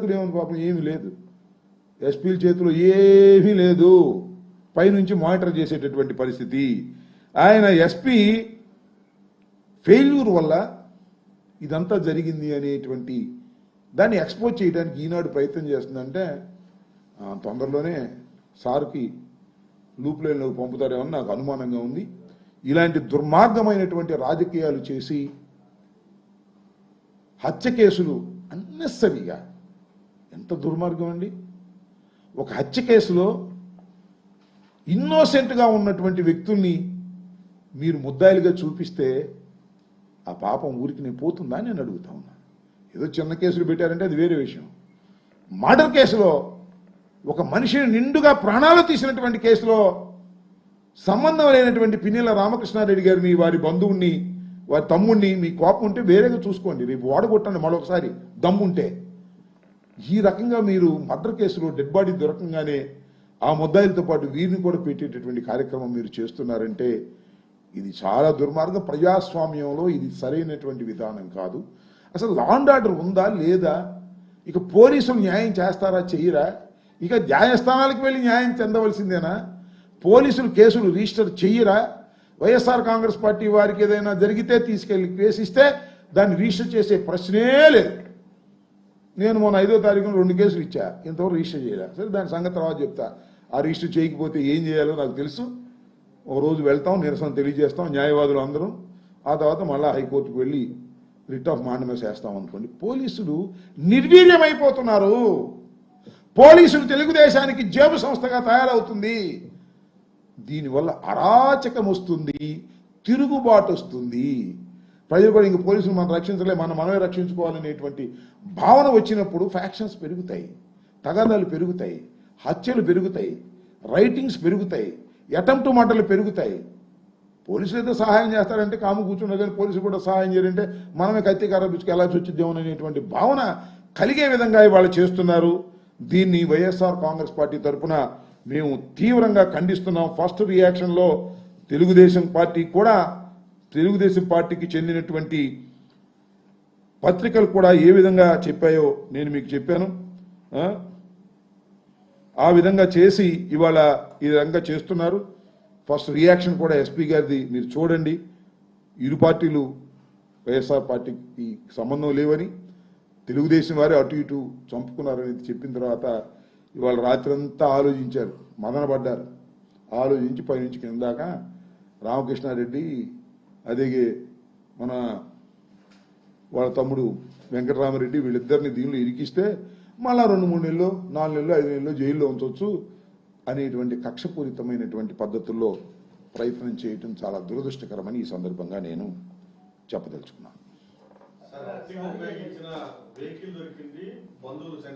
చేతులు ఏమని పాపం ఏమీ లేదు, ఎస్పీల చేతిలో ఏమీ లేదు, పైనుంచి మానిటర్ చేసేటటువంటి పరిస్థితి. ఆయన ఎస్పీ ఫెయిల్యూర్ వల్ల ఇదంతా జరిగింది అనేటువంటి దాన్ని ఎక్స్పోజ్ చేయడానికి ఈనాడు ప్రయత్నం చేస్తుందంటే తొందరలోనే సార్కి లూప్ లైన్లోకి పంపుతారేమని నాకు అనుమానంగా ఉంది. ఇలాంటి దుర్మార్గమైనటువంటి రాజకీయాలు చేసి హత్య కేసులు అన్నెసరిగా, ఎంత దుర్మార్గం అండి. ఒక హత్య కేసులో ఇన్నోసెంట్గా ఉన్నటువంటి వ్యక్తుల్ని మీరు ముద్దాయిలుగా చూపిస్తే ఆ పాపం ఊరికి నేను పోతుందా నేను అడుగుతా ఉన్నా. ఏదో చిన్న కేసులు పెట్టారంటే అది వేరే విషయం. మర్డర్ కేసులో ఒక మనిషిని నిండుగా ప్రాణాలు తీసినటువంటి కేసులో సంబంధం లేనటువంటి పిన్నెల రామకృష్ణారెడ్డి గారిని, వారి బంధువుని, వారి తమ్ముడిని, మీ కోపం ఉంటే వేరేగా చూసుకోండి, రేపు ఓడగొట్టండి మరొకసారి దమ్ముంటే. ఈ రకంగా మీరు మర్డర్ కేసులో డెడ్ బాడీ దొరకంగానే ఆ ముద్దాయిలతో పాటు వీరిని కూడా పెట్టేటటువంటి కార్యక్రమం మీరు చేస్తున్నారంటే ఇది చాలా దుర్మార్గం. ప్రజాస్వామ్యంలో ఇది సరైనటువంటి విధానం కాదు. అసలు లా అండ్ ఆర్డర్ ఉందా లేదా? ఇక పోలీసులు న్యాయం చేస్తారా చెయ్యరా? ఇక న్యాయస్థానాలకు వెళ్ళి న్యాయం చెందవలసిందేనా? పోలీసులు కేసులు రిజిస్టర్ చెయ్యరా? వైఎస్ఆర్ కాంగ్రెస్ పార్టీ వారికి ఏదైనా జరిగితే తీసుకెళ్లి కేసు ఇస్తే దాన్ని రిజిస్టర్ చేసే ప్రశ్నే లేదు. నేను మొన్న 5వ తారీఖున 2 కేసులు ఇచ్చా, ఇంతవరకు రిజిస్టర్ చేయలే. సరే దాని సంగతి తర్వాత చెప్తా. ఆ రిజిస్టర్ చేయకపోతే ఏం చేయాలో నాకు తెలుసు. ఒక రోజు వెళ్తాం, నిరసన తెలియజేస్తాం న్యాయవాదులు అందరం. ఆ తర్వాత మళ్ళీ హైకోర్టుకు వెళ్ళి రిట్ ఆఫ్ మాండమస్ వేస్తాం అనుకోండి. పోలీసులు నిర్వీర్యమైపోతున్నారు. పోలీసులు తెలుగుదేశానికి జేబు సంస్థగా తయారవుతుంది. దీనివల్ల అరాచకం వస్తుంది, తిరుగుబాటు వస్తుంది. ప్రజలు కూడా ఇంక పోలీసులు మనం రక్షించలే, మనమే రక్షించుకోవాలనేటువంటి భావన వచ్చినప్పుడు ఫ్యాక్షన్స్ పెరుగుతాయి, తగాదాలు పెరుగుతాయి, హత్యలు పెరుగుతాయి, రైటింగ్స్ పెరుగుతాయి, అటెంప్ట్ మర్డర్లు పెరుగుతాయి. పోలీసులు అయితే సహాయం చేస్తారంటే కాము కూర్చున్నారు, కానీ పోలీసులు కూడా సహాయం చేయాలంటే మనమే కత్తి కర్రబుచ్చుకు ఎలా వచ్చిద్దాం అనేటువంటి భావన కలిగే విధంగా వాళ్ళు చేస్తున్నారు. దీన్ని వైఎస్ఆర్ కాంగ్రెస్ పార్టీ తరఫున మేము తీవ్రంగా ఖండిస్తున్నాం. ఫస్ట్ రియాక్షన్లో తెలుగుదేశం పార్టీకి చెందినటువంటి పత్రికలు కూడా ఏ విధంగా చెప్పాయో నేను మీకు చెప్పాను. ఆ విధంగా చేసి ఇవాళ ఈ విధంగా చేస్తున్నారు. ఫస్ట్ రియాక్షన్ కూడా ఎస్పీ గారిది మీరు చూడండి. ఇరు పార్టీలు వైఎస్ఆర్ పార్టీకి సంబంధం లేవని, తెలుగుదేశం వారే అటు ఇటు చంపుకున్నారని చెప్పిన తర్వాత ఇవాళ రాత్రంతా ఆలోచించారు, మదనపడ్డారు. ఆలోచించి పైనుంచి కింద దాకా రామకృష్ణారెడ్డి, అదే మన వాళ్ళ తమ్ముడు వెంకటరామరెడ్డి వీళ్ళిద్దరిని దీనిలో ఇరికిస్తే మళ్ళా 2-3 నెలలు, 4 నెలలు, 5 నెలలు జైల్లో ఉంచవచ్చు అనేటువంటి కక్షపూరితమైనటువంటి పద్ధతుల్లో ప్రయత్నం చేయటం చాలా దురదృష్టకరమని ఈ సందర్భంగా నేను చెప్పదలుచుకున్నాను.